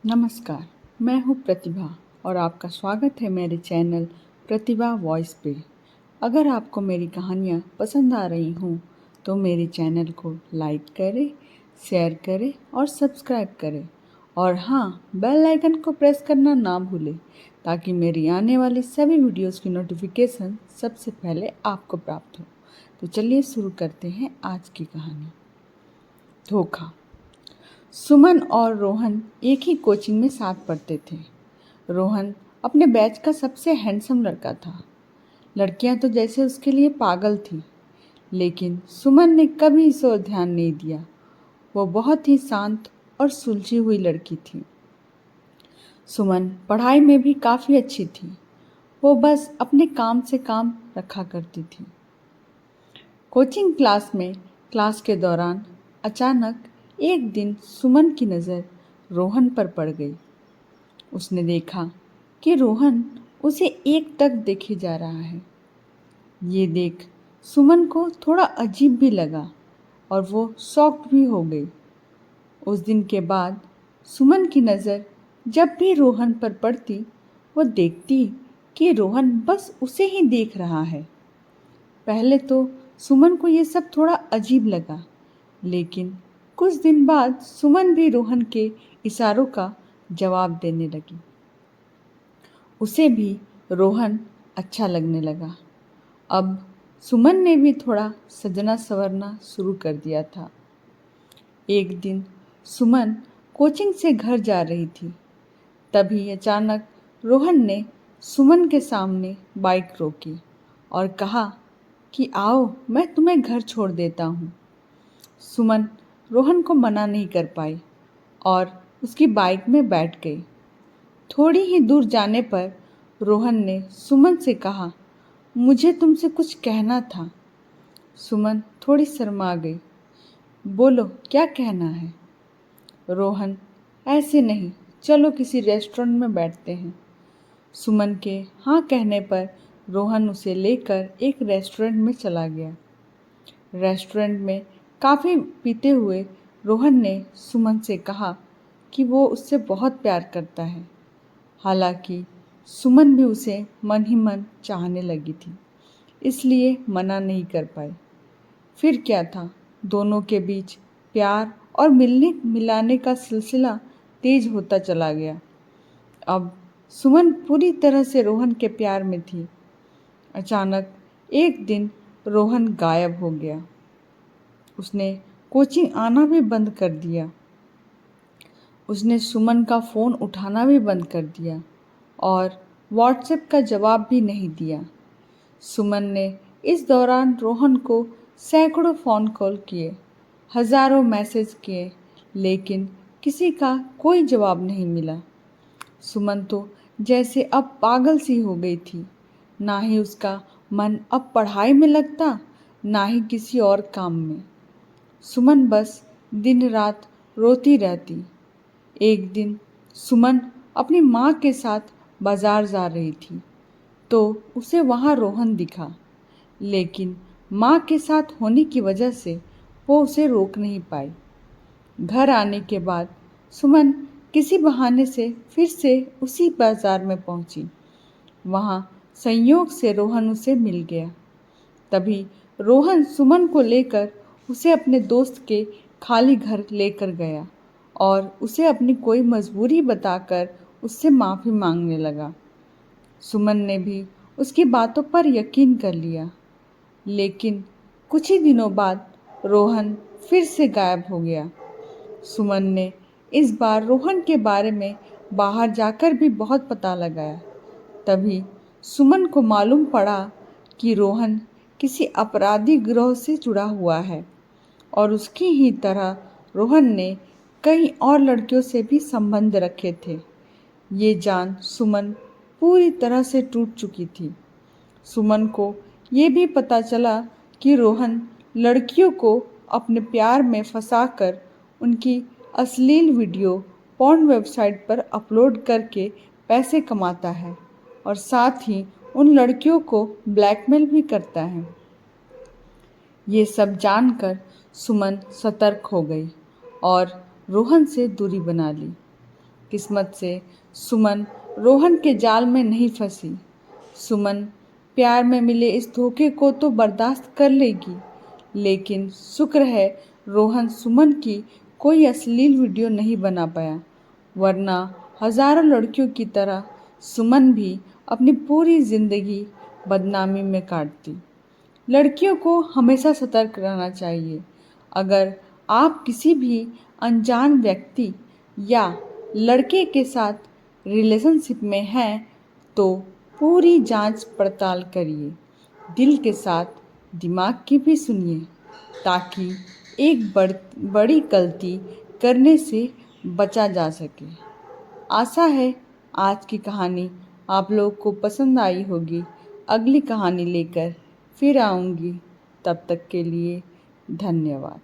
नमस्कार, मैं हूँ प्रतिभा और आपका स्वागत है मेरे चैनल प्रतिभा वॉइस पे। अगर आपको मेरी कहानियाँ पसंद आ रही हों तो मेरे चैनल को लाइक करें, शेयर करें और सब्सक्राइब करें। और हाँ, बेल आइकन को प्रेस करना ना भूलें ताकि मेरी आने वाली सभी वीडियोस की नोटिफिकेशन सबसे पहले आपको प्राप्त हो। तो चलिए शुरू करते हैं आज की कहानी। धोखा। सुमन और रोहन एक ही कोचिंग में साथ पढ़ते थे। रोहन अपने बैच का सबसे हैंडसम लड़का था। लड़कियां तो जैसे उसके लिए पागल थी, लेकिन सुमन ने कभी इस ओर ध्यान नहीं दिया। वो बहुत ही शांत और सुलझी हुई लड़की थी। सुमन पढ़ाई में भी काफ़ी अच्छी थी। वो बस अपने काम से काम रखा करती थी। कोचिंग क्लास के दौरान अचानक एक दिन सुमन की नज़र रोहन पर पड़ गई। उसने देखा कि रोहन उसे एकटक देखे जा रहा है। ये देख सुमन को थोड़ा अजीब भी लगा और वो शॉक्ड भी हो गई। उस दिन के बाद सुमन की नज़र जब भी रोहन पर पड़ती, वो देखती कि रोहन बस उसे ही देख रहा है। पहले तो सुमन को ये सब थोड़ा अजीब लगा, लेकिन कुछ दिन बाद सुमन भी रोहन के इशारों का जवाब देने लगी। उसे भी रोहन अच्छा लगने लगा। अब सुमन ने भी थोड़ा सजना संवरना शुरू कर दिया था। एक दिन सुमन कोचिंग से घर जा रही थी। तभी अचानक रोहन ने सुमन के सामने बाइक रोकी और कहा कि आओ, मैं तुम्हें घर छोड़ देता हूँ। सुमन रोहन को मना नहीं कर पाई और उसकी बाइक में बैठ गई। थोड़ी ही दूर जाने पर रोहन ने सुमन से कहा, मुझे तुमसे कुछ कहना था। सुमन थोड़ी शर्मा गई। बोलो, क्या कहना है? रोहन, ऐसे नहीं, चलो किसी रेस्टोरेंट में बैठते हैं। सुमन के हाँ कहने पर रोहन उसे लेकर एक रेस्टोरेंट में चला गया। रेस्टोरेंट में काफ़ी पीते हुए रोहन ने सुमन से कहा कि वो उससे बहुत प्यार करता है। हालांकि सुमन भी उसे मन ही मन चाहने लगी थी, इसलिए मना नहीं कर पाई। फिर क्या था, दोनों के बीच प्यार और मिलने मिलाने का सिलसिला तेज होता चला गया। अब सुमन पूरी तरह से रोहन के प्यार में थी। अचानक एक दिन रोहन गायब हो गया। उसने कोचिंग आना भी बंद कर दिया। उसने सुमन का फ़ोन उठाना भी बंद कर दिया और व्हाट्सएप का जवाब भी नहीं दिया। सुमन ने इस दौरान रोहन को सैकड़ों फ़ोन कॉल किए, हज़ारों मैसेज किए, लेकिन किसी का कोई जवाब नहीं मिला। सुमन तो जैसे अब पागल सी हो गई थी। ना ही उसका मन अब पढ़ाई में लगता, ना ही किसी और काम में। सुमन बस दिन रात रोती रहती। एक दिन सुमन अपनी माँ के साथ बाजार जा रही थी तो उसे वहाँ रोहन दिखा, लेकिन माँ के साथ होने की वजह से वो उसे रोक नहीं पाई। घर आने के बाद सुमन किसी बहाने से फिर से उसी बाजार में पहुंची। वहाँ संयोग से रोहन उसे मिल गया। तभी रोहन सुमन को लेकर उसे अपने दोस्त के खाली घर लेकर गया और उसे अपनी कोई मजबूरी बताकर उससे माफ़ी मांगने लगा। सुमन ने भी उसकी बातों पर यकीन कर लिया, लेकिन कुछ ही दिनों बाद रोहन फिर से गायब हो गया। सुमन ने इस बार रोहन के बारे में बाहर जाकर भी बहुत पता लगाया। तभी सुमन को मालूम पड़ा कि रोहन किसी अपराधी गिरोह से जुड़ा हुआ है और उसकी ही तरह रोहन ने कई और लड़कियों से भी संबंध रखे थे। ये जान सुमन पूरी तरह से टूट चुकी थी। सुमन को ये भी पता चला कि रोहन लड़कियों को अपने प्यार में फंसाकर उनकी अश्लील वीडियो पॉर्न वेबसाइट पर अपलोड करके पैसे कमाता है और साथ ही उन लड़कियों को ब्लैकमेल भी करता है। ये सब जानकर सुमन सतर्क हो गई और रोहन से दूरी बना ली। किस्मत से सुमन रोहन के जाल में नहीं फंसी। सुमन प्यार में मिले इस धोखे को तो बर्दाश्त कर लेगी, लेकिन शुक्र है रोहन सुमन की कोई अश्लील वीडियो नहीं बना पाया, वरना हजारों लड़कियों की तरह सुमन भी अपनी पूरी जिंदगी बदनामी में काटती। लड़कियों को हमेशा सतर्क रहना चाहिए। अगर आप किसी भी अनजान व्यक्ति या लड़के के साथ रिलेशनशिप में हैं तो पूरी जांच पड़ताल करिए। दिल के साथ दिमाग की भी सुनिए, ताकि एक बड़ी गलती करने से बचा जा सके। आशा है आज की कहानी आप लोग को पसंद आई होगी। अगली कहानी लेकर फिर आऊँगी। तब तक के लिए धन्यवाद।